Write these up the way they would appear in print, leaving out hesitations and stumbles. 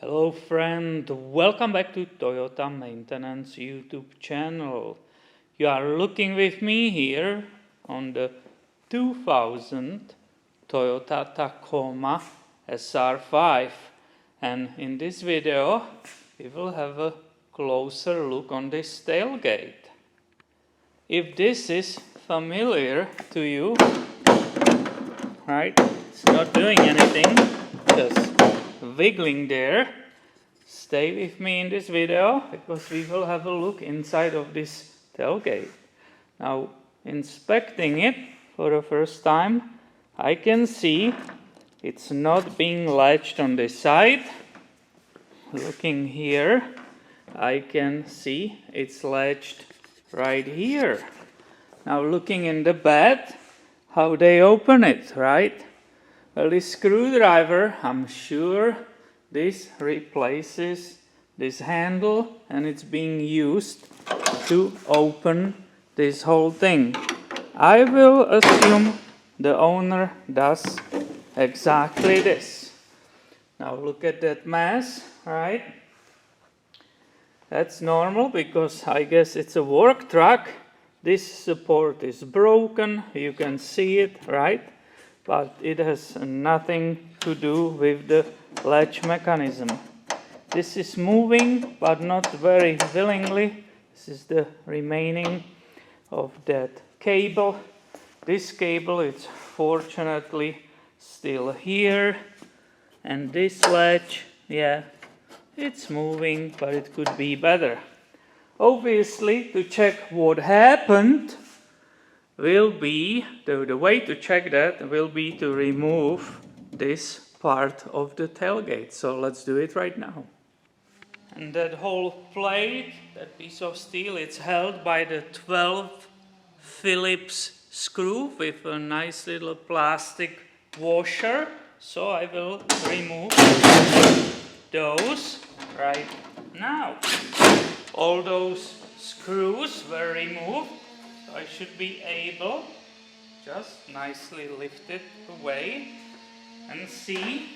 Hello friend, welcome back to Toyota Maintenance YouTube channel. You are looking with me here on the 2000 Toyota Tacoma SR5, and in this video we will have a closer look on this tailgate. If this is familiar to you, right, it's not doing anything, just wiggling there. Stay with me in this video because we will have a look inside of this tailgate. Now, inspecting it for the first time, I can see it's not being latched on this side. Looking here, I can see it's latched right here. Now looking in the bed, how they open it, right? Well, this screwdriver, I'm sure this replaces this handle and it's being used to open this whole thing. I will assume the owner does exactly this. Now look at that mess, right? That's normal because I guess it's a work truck. This support is broken, you can see it, right? But it has nothing to do with the latch mechanism. This is moving, but not very willingly. This is the remaining of that cable. This cable is fortunately still here. And this latch, yeah, it's moving, but it could be better. Obviously, to check what happened, will be, the way to check that will be to remove this part of the tailgate. So let's do it right now. And that whole plate, that piece of steel, it's held by the 12 Phillips screw with a nice little plastic washer. So I will remove those right now. All those screws were removed. I should be able just nicely lift it away and see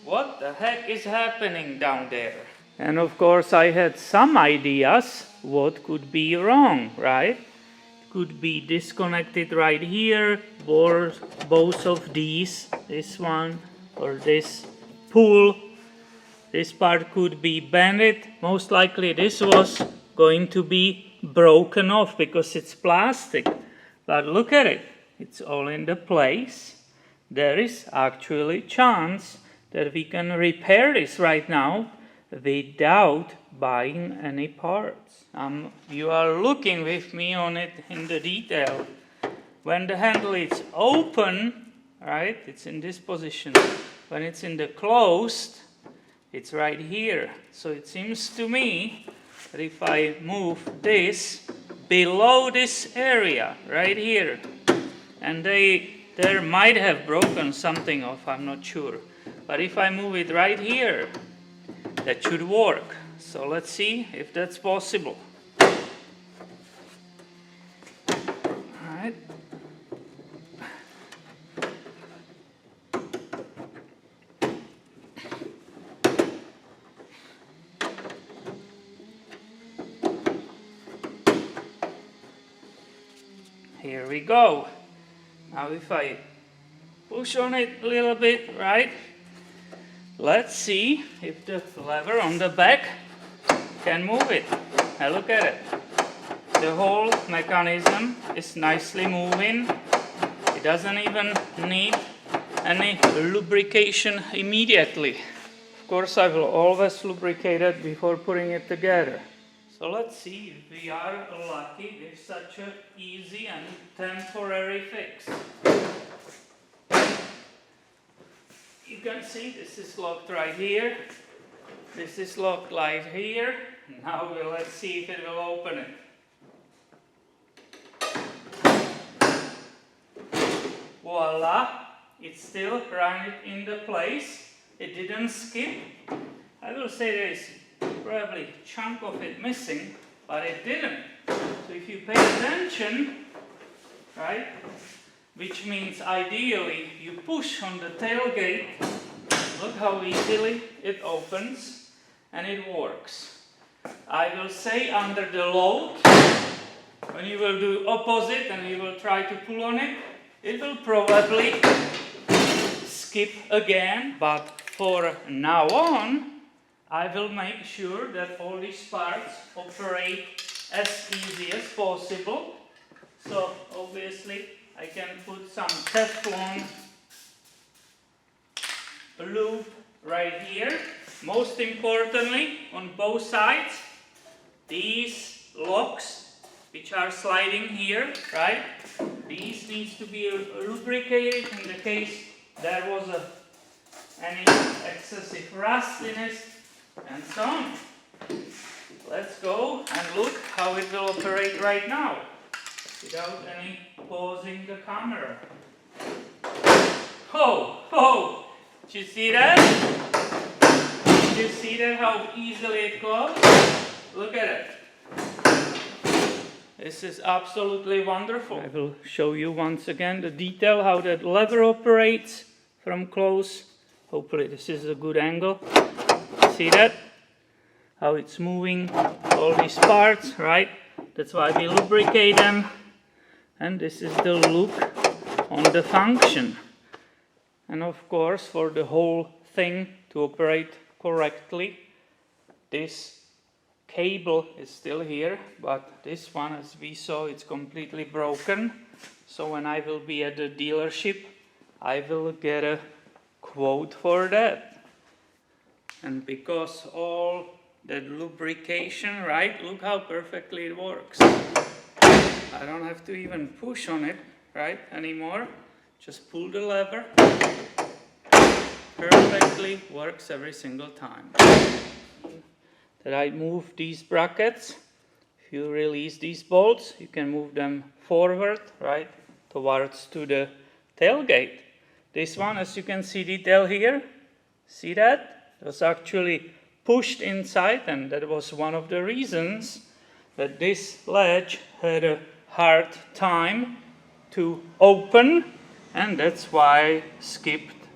what the heck is happening down there. And of course I had some ideas what could be wrong, right? It could be disconnected right here, or both of these, this one or this pull. This part could be bent. Most likely this was going to be broken off because it's plastic. But look at it, it's all in the place. There is actually chance that we can repair this right now without buying any parts. You are looking with me on it in the detail. When the handle is open, right, it's in this position. When it's in the closed, it's right here. So it seems to me that if I move this below this area right here, and there might have broken something off, I'm not sure, but if I move it right here, that should work. So let's see if that's possible. All right. Here we go. Now if I push on it a little bit, right? Let's see if the lever on the back can move it. Now look at it. The whole mechanism is nicely moving. It doesn't even need any lubrication immediately. Of course, I will always lubricate it before putting it together. So let's see if we are lucky with such an easy and temporary fix. You can see this is locked right here. This is locked right here. Now let's see if it will open it. Voila! It's still right into place. It didn't skip. I will say there is probably a chunk of it missing, but it didn't. So if you pay attention, right, which means ideally you push on the tailgate Look how easily it opens and it works. I will say under the load, when you will do opposite and you will try to pull on it, it will probably skip again. But for now on, I will make sure that all these parts operate as easy as possible. So obviously I can put some Teflon lube right here. Most importantly, on both sides, these locks which are sliding here, right? These needs to be lubricated in the case there was any excessive rustiness and so on. Let's go and look how it will operate right now without any pausing the camera. Oh, did you see that? Did you see that how easily it closed? Look at it. This is absolutely wonderful. I will show you once again the detail how that lever operates from close. Hopefully this is a good angle. See that? How it's moving all these parts, right? That's why we lubricate them. And this is the look on the function. And of course, for the whole thing to operate correctly, this cable is still here, but this one, as we saw, it's completely broken. So when I will be at the dealership, I will get a quote for that. And because all that lubrication, right, look how perfectly it works. I don't have to even push on it, right, anymore. Just pull the lever. Perfectly works every single time. That I move these brackets. If you release these bolts, you can move them forward, right, towards to the tailgate. This one, as you can see detail here, see that? It was actually pushed inside, and that was one of the reasons that this latch had a hard time to open, and that's why I skipped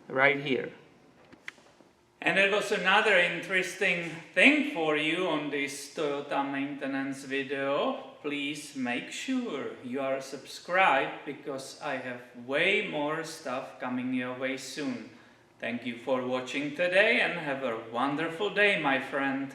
right here. And that was another interesting thing for you on this Toyota maintenance video. Please make sure you are subscribed because I have way more stuff coming your way soon. Thank you for watching today and have a wonderful day, my friend.